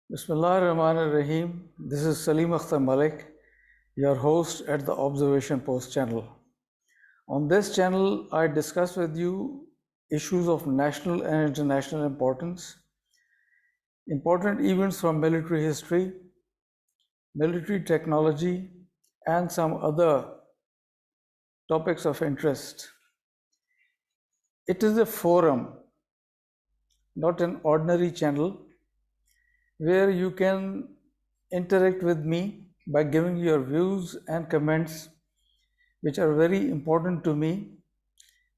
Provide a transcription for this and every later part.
Bismillah ar-Rahman ar-Rahim. This is Salim Akhtar Malik, your host at the Observation Post channel. On this channel, I discuss with you issues of national and international importance, important events from military history, military technology, and some other topics of interest. It is a forum, not an ordinary channel, where you can interact with me by giving your views and comments, which are very important to me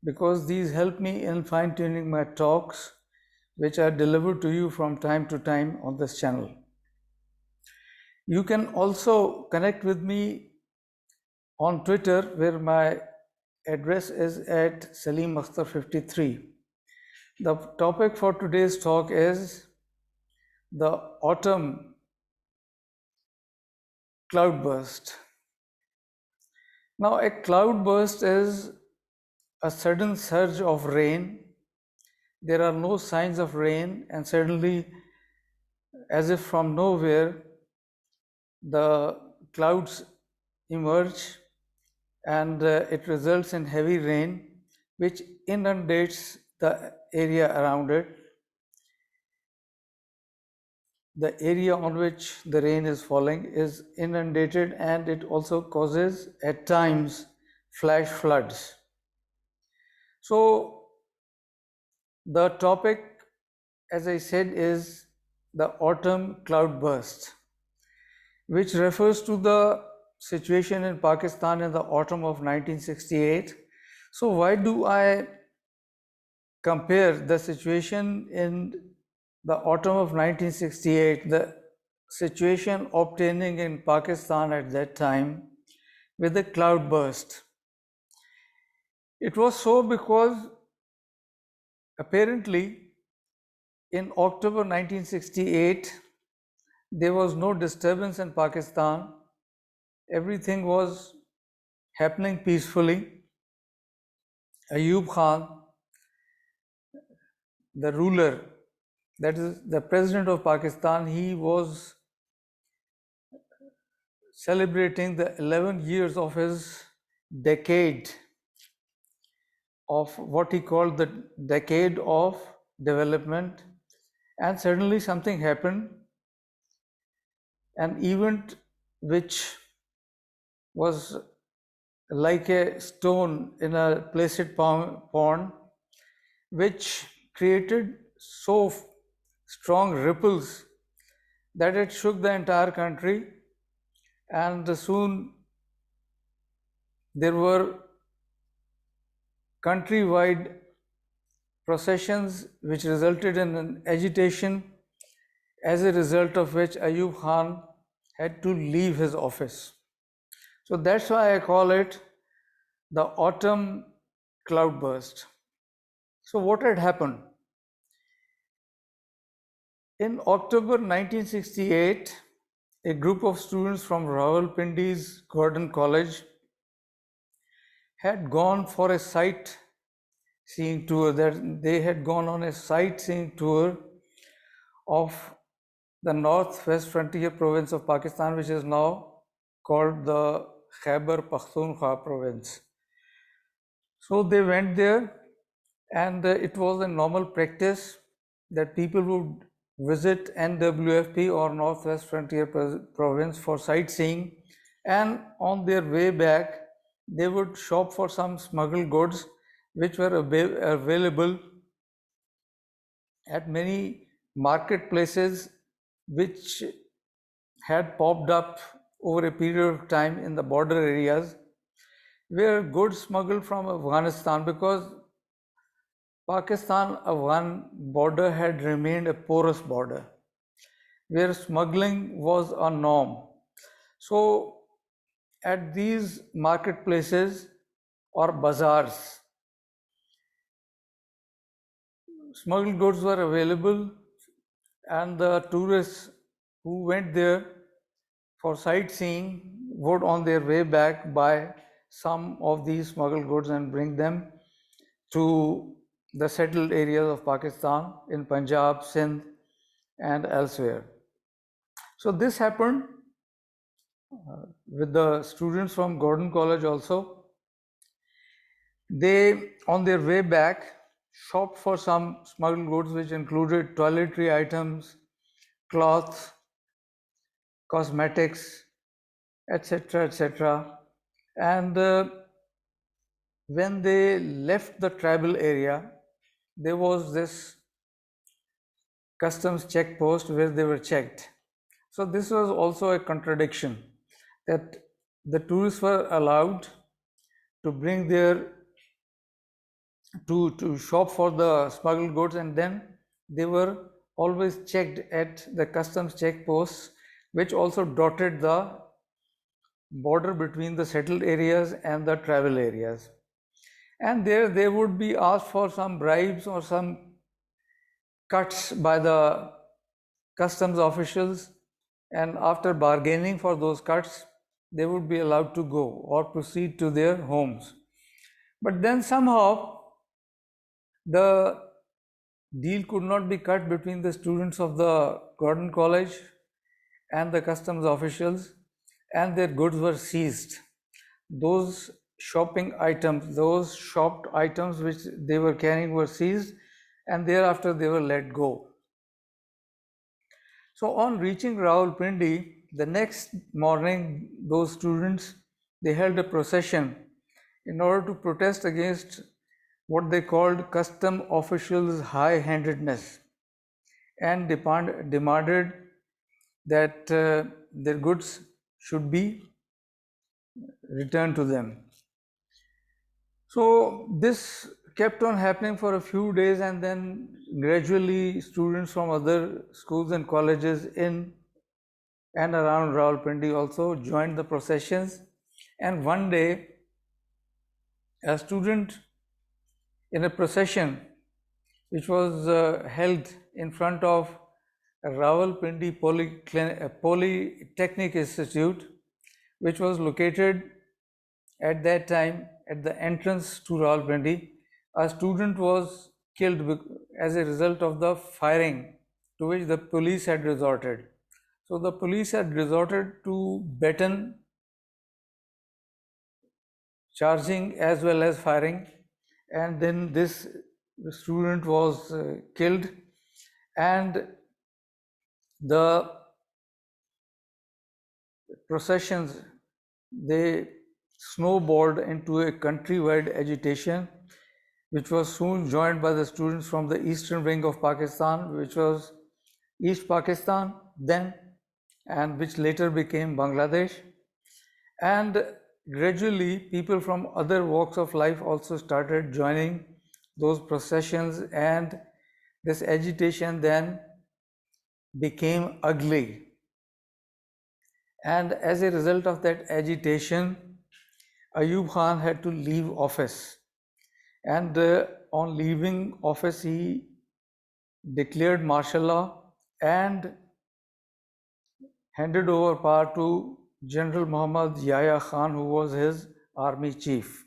because these help me in fine-tuning my talks, which are delivered to you from time to time on this channel. You can also connect with me on Twitter, where my address is at Salim Akhtar 53. The topic for today's talk is the autumn cloudburst. Now, a cloudburst is a sudden surge of rain. There are no signs of rain, and suddenly, as if from nowhere, the clouds emerge and it results in heavy rain, which inundates the area around it. The area on which the rain is falling is inundated, and it also causes at times flash floods. So the topic, as I said, is the autumn cloudburst, which refers to the situation in Pakistan in the autumn of 1968. So why do I compare the situation in the autumn of 1968, the situation obtaining in Pakistan at that time, with the cloudburst? It was so because apparently in October 1968, there was no disturbance in Pakistan. Everything was happening peacefully. Ayub Khan, the ruler, that is the president of Pakistan, he was celebrating the 11 years of his decade of what he called the decade of development, and suddenly something happened, an event which was like a stone in a placid pond, which created so strong ripples that it shook the entire country, and soon there were countrywide processions which resulted in an agitation, as a result of which Ayub Khan had to leave his office. So that's why I call it the autumn cloudburst. So what had happened? In October 1968, a group of students from Rawalpindi's Gordon College had gone for a sightseeing tour. They had gone on a sightseeing tour of the northwest frontier province of Pakistan, which is now called the Khyber Pakhtunkhwa province. So they went there, and it was a normal practice that people would visit NWFP or Northwest Frontier Province for sightseeing, and on their way back they would shop for some smuggled goods which were available at many marketplaces which had popped up over a period of time in the border areas, where goods smuggled from Afghanistan, because Pakistan-Afghan border had remained a porous border, where smuggling was a norm. So at these marketplaces or bazaars, smuggled goods were available, and the tourists who went there for sightseeing would on their way back buy some of these smuggled goods and bring them to the settled areas of Pakistan in Punjab, Sindh, and elsewhere. So this happened with the students from Gordon College also. They, on their way back, shopped for some smuggled goods which included toiletry items, cloths, cosmetics, etc., etc. And when they left the tribal area, there was this customs check post where they were checked. So this was also a contradiction, that the tourists were allowed to bring their to shop for the smuggled goods, and then they were always checked at the customs check posts, which also dotted the border between the settled areas and the tribal areas. And there they would be asked for some bribes or some cuts by the customs officials, and after bargaining for those cuts, they would be allowed to go or proceed to their homes. But then somehow the deal could not be cut between the students of the Gordon College and the customs officials, and their goods were seized. Those shopping items, those shopped items which they were carrying were seized, and thereafter they were let go. So on reaching Rawalpindi, the next morning, those students, they held a procession in order to protest against what they called custom officials' high-handedness, and demanded that their goods should be returned to them. So this kept on happening for a few days, and then gradually students from other schools and colleges in and around Rawalpindi also joined the processions. And one day, a student in a procession which was held in front of Rawalpindi Polytechnic Institute, which was located at that time at the entrance to Rawalpindi, a student was killed as a result of the firing to which the police had resorted. So the police had resorted to baton charging as well as firing, and then this student was killed, and the processions, they snowballed into a countrywide agitation, which was soon joined by the students from the eastern wing of Pakistan, which was East Pakistan then, and which later became Bangladesh. And gradually people from other walks of life also started joining those processions, and this agitation then became ugly. And as a result of that agitation, Ayub Khan had to leave office, and on leaving office he declared martial law and handed over power to General Muhammad Yahya Khan, who was his army chief.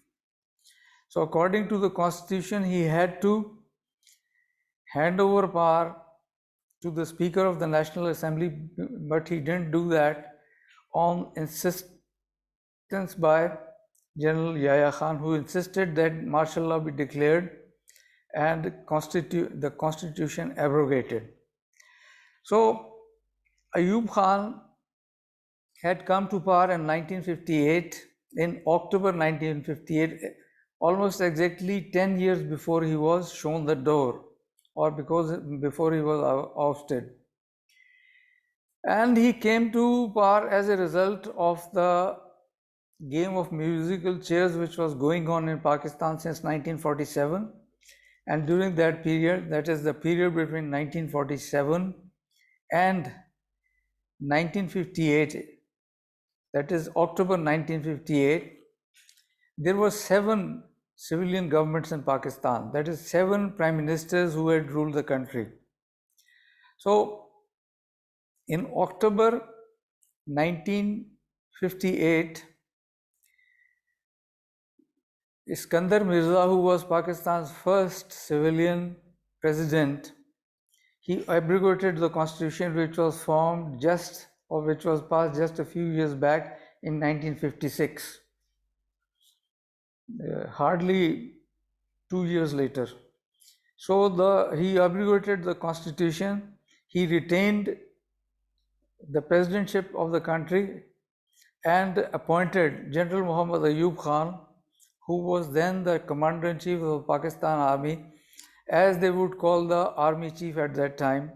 So according to the constitution, he had to hand over power to the Speaker of the National Assembly, but he didn't do that on insistence by General Yahya Khan, who insisted that martial law be declared and the constitution abrogated. So Ayub Khan had come to power in 1958, in October 1958, almost exactly 10 years before he was shown the door, or before he was ousted. And he came to power as a result of the game of musical chairs which was going on in Pakistan since 1947. And during that period, that is the period between 1947 and 1958, that is October 1958, there were 7 civilian governments in Pakistan, that is 7 prime ministers who had ruled the country. So in October 1958, Iskandar Mirza, who was Pakistan's first civilian president, he abrogated the constitution which was formed just or which was passed just a few years back in 1956, hardly 2 years later. So he abrogated the constitution, he retained the presidentship of the country and appointed General Muhammad Ayub Khan, who was then the commander-in-chief of the Pakistan Army, as they would call the army chief at that time.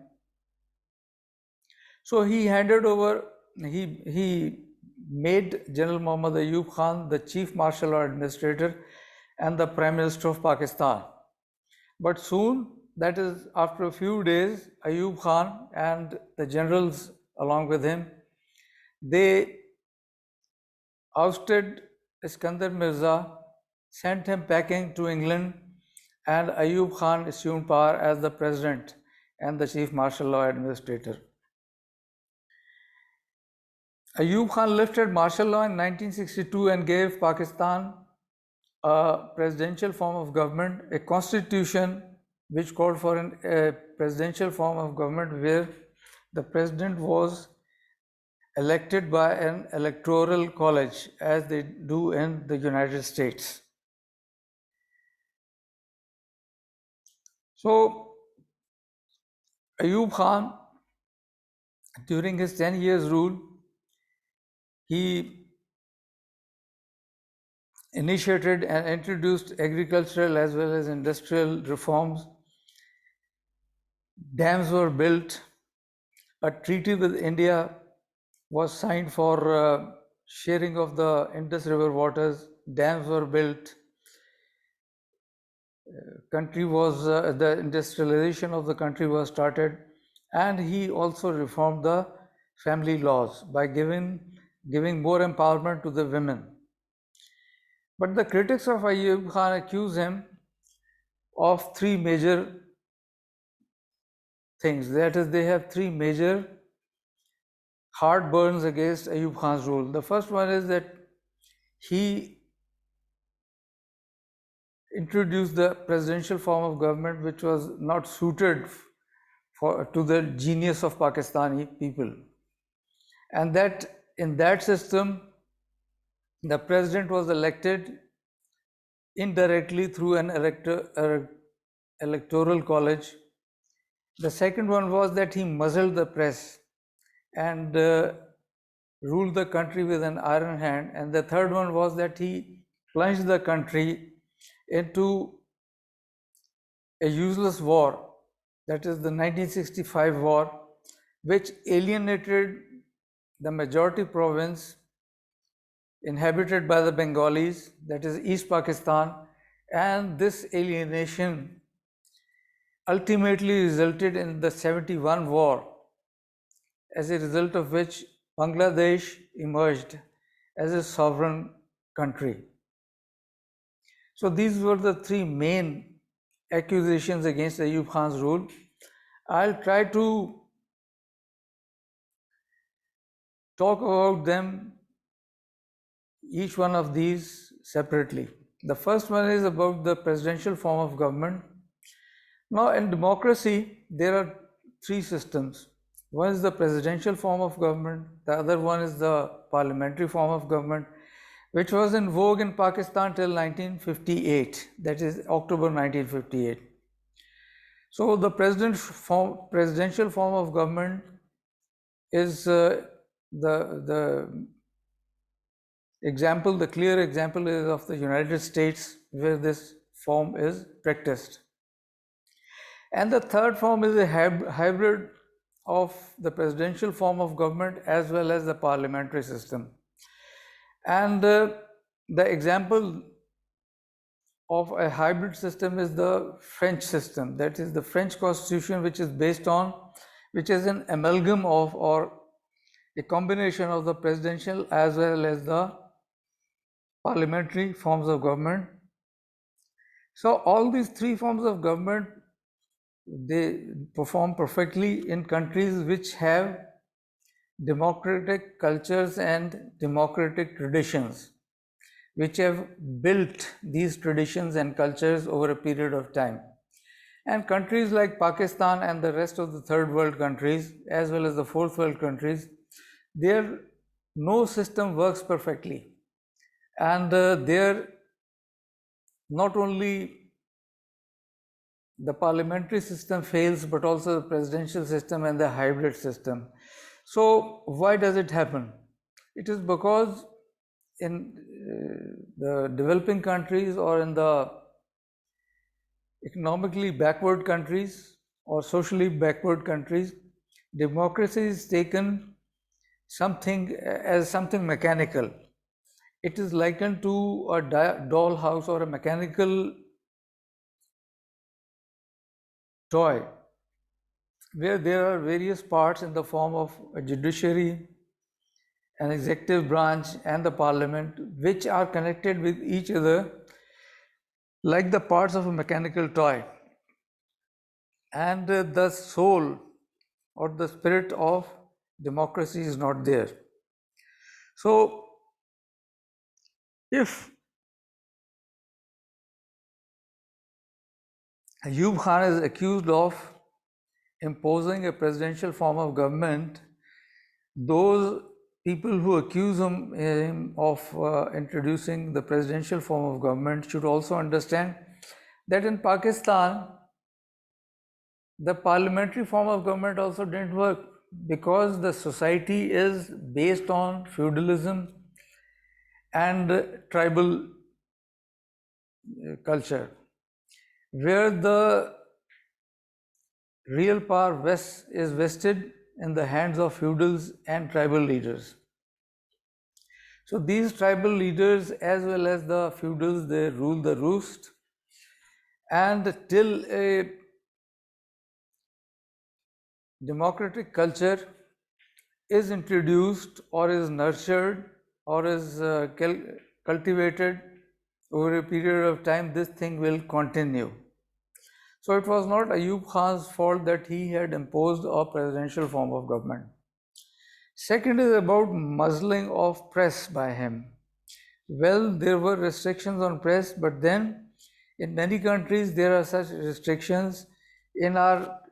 So he handed over, he made General Muhammad Ayub Khan the chief martial law administrator and the Prime Minister of Pakistan. But soon, that is after a few days, Ayub Khan and the generals along with him, they ousted Iskandar Mirza, sent him packing to England, and Ayub Khan assumed power as the president and the chief martial law administrator. Ayub Khan lifted martial law in 1962 and gave Pakistan a presidential form of government, a constitution which called for a presidential form of government where the president was elected by an electoral college, as they do in the United States. So Ayub Khan, during his 10 years rule, he initiated and introduced agricultural as well as industrial reforms. Dams were built. A treaty with India was signed for sharing of the Indus River waters. Dams were built. The industrialization of the country was started, and he also reformed the family laws by giving more empowerment to the women. But the critics of Ayub Khan accuse him of three major things. That is, they have three major heartburns against Ayub Khan's rule. The first one is that he introduced the presidential form of government which was not suited to the genius of Pakistani people, and that in that system the president was elected indirectly through an electoral college. The second one was that he muzzled the press and ruled the country with an iron hand, and the third one was that he plunged the country into a useless war, that is the 1965 war, which alienated the majority province inhabited by the Bengalis, that is East Pakistan, and this alienation ultimately resulted in the 71 war, as a result of which Bangladesh emerged as a sovereign country. So these were the three main accusations against Ayub Khan's rule. I'll try to talk about them, each one of these separately. The first one is about the presidential form of government. Now, in democracy, there are three systems. One is the presidential form of government, the other one is the parliamentary form of government, which was in vogue in Pakistan till 1958, that is October 1958. So the presidential form of government is the clear example is of the United States, where this form is practiced. And the third form is a hybrid of the presidential form of government as well as the parliamentary system. And the example of a hybrid system is the French system, that is the French constitution, which is an amalgam of, or a combination of, the presidential as well as the parliamentary forms of government. So all these three forms of government, they perform perfectly in countries which have democratic cultures and democratic traditions, which have built these traditions and cultures over a period of time. And countries like Pakistan and the rest of the third world countries, as well as the fourth world countries, there no system works perfectly, and there not only the parliamentary system fails, but also the presidential system and the hybrid system. So why does it happen? It is because in the developing countries or in the economically backward countries or socially backward countries, democracy is taken something mechanical. It is likened to a dollhouse or a mechanical toy where there are various parts in the form of a judiciary, an executive branch, and the parliament, which are connected with each other like the parts of a mechanical toy. And the soul or the spirit of democracy is not there. So, if Ayub Khan is accused of imposing a presidential form of government, those people who accuse him of introducing the presidential form of government should also understand that in Pakistan, the parliamentary form of government also didn't work because the society is based on feudalism and tribal culture, where the real power is vested in the hands of feudals and tribal leaders. So these tribal leaders as well as the feudals, they rule the roost, and till a democratic culture is introduced or is nurtured or is cultivated over a period of time, this thing will continue. So it was not Ayub Khan's fault that he had imposed a presidential form of government. Second is about muzzling of press by him. Well, there were restrictions on press, but then in many countries there are such restrictions. In our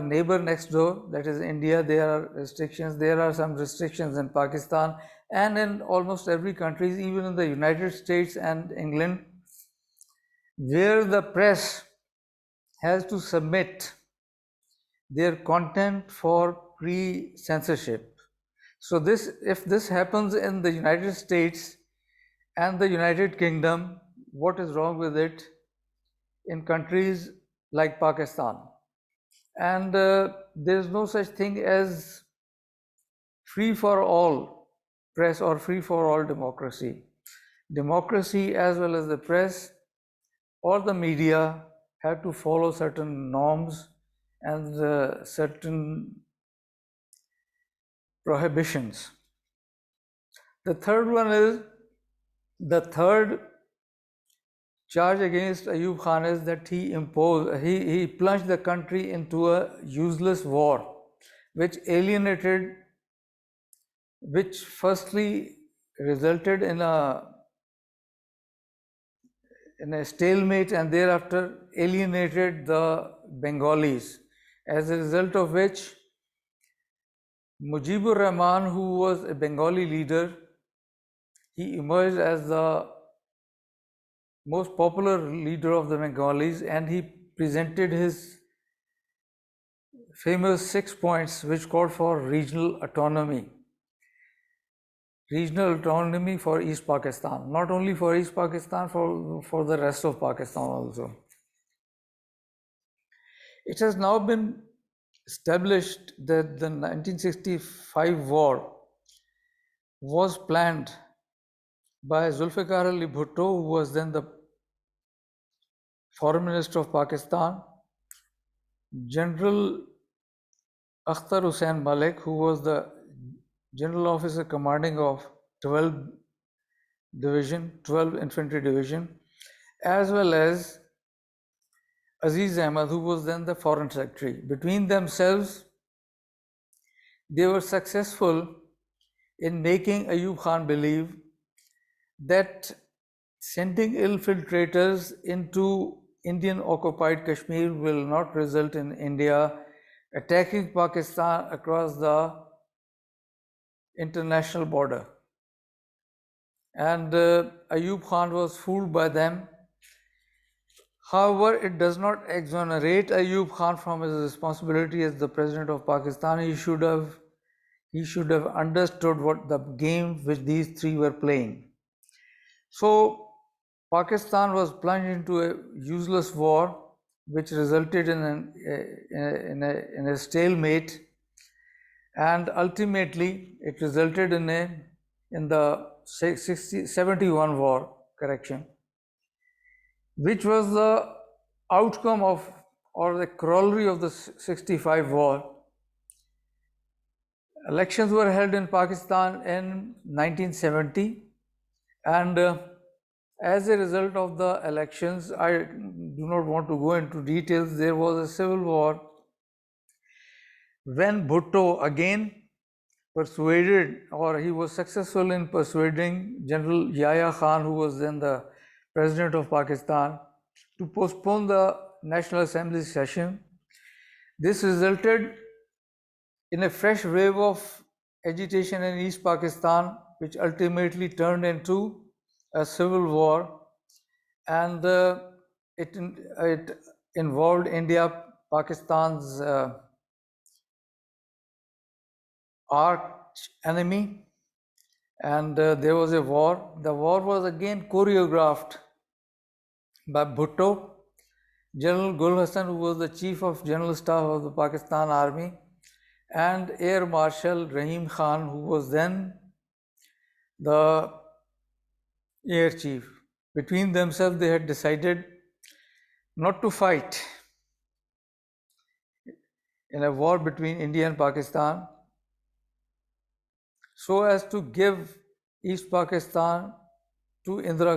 neighbor next door, that is India, there are restrictions. There are some restrictions in Pakistan and in almost every country, even in the United States and England, where the press has to submit their content for pre-censorship. So if this happens in the United States and the United Kingdom, what is wrong with it in countries like Pakistan? And there is no such thing as free for all press or free for all democracy. Democracy as well as the press or the media have to follow certain norms and certain prohibitions. The third one is, the third charge against Ayub Khan is that he plunged the country into a useless war, which firstly resulted in a stalemate and thereafter alienated the Bengalis, as a result of which Mujibur Rahman, who was a Bengali leader, he emerged as the most popular leader of the Bengalis, and he presented his famous 6 points which called for regional autonomy for East Pakistan, not only for East Pakistan, for the rest of Pakistan also. It has now been established that the 1965 war was planned by Zulfikar Ali Bhutto, who was then the Foreign Minister of Pakistan, General Akhtar Hussain Malik, who was the General Officer commanding of 12th Infantry Division, as well as Aziz Ahmad, who was then the Foreign Secretary. Between themselves, they were successful in making Ayub Khan believe that sending infiltrators into Indian occupied Kashmir will not result in India attacking Pakistan across the international border. And Ayub Khan was fooled by them. However, it does not exonerate Ayub Khan from his responsibility as the president of Pakistan. He should have understood what the game which these three were playing. So Pakistan was plunged into a useless war, which resulted in a stalemate, and ultimately it resulted in the 71 war, which was the outcome of, or the corollary of, the 65 war. Elections were held in Pakistan in 1970, and as a result of the elections, I do not want to go into details, there was a civil war when Bhutto again persuaded, or he was successful in persuading General Yahya Khan, who was then the president of Pakistan, to postpone the National Assembly session. This resulted in a fresh wave of agitation in East Pakistan, which ultimately turned into a civil war, and it involved India, Pakistan's arch enemy, and there was a war. The war was again choreographed by Bhutto, General Gul Hassan, who was the chief of general staff of the Pakistan Army, and Air Marshal Rahim Khan, who was then the air chief. Between themselves, they had decided not to fight in a war between India and Pakistan, so as to give East Pakistan to Indira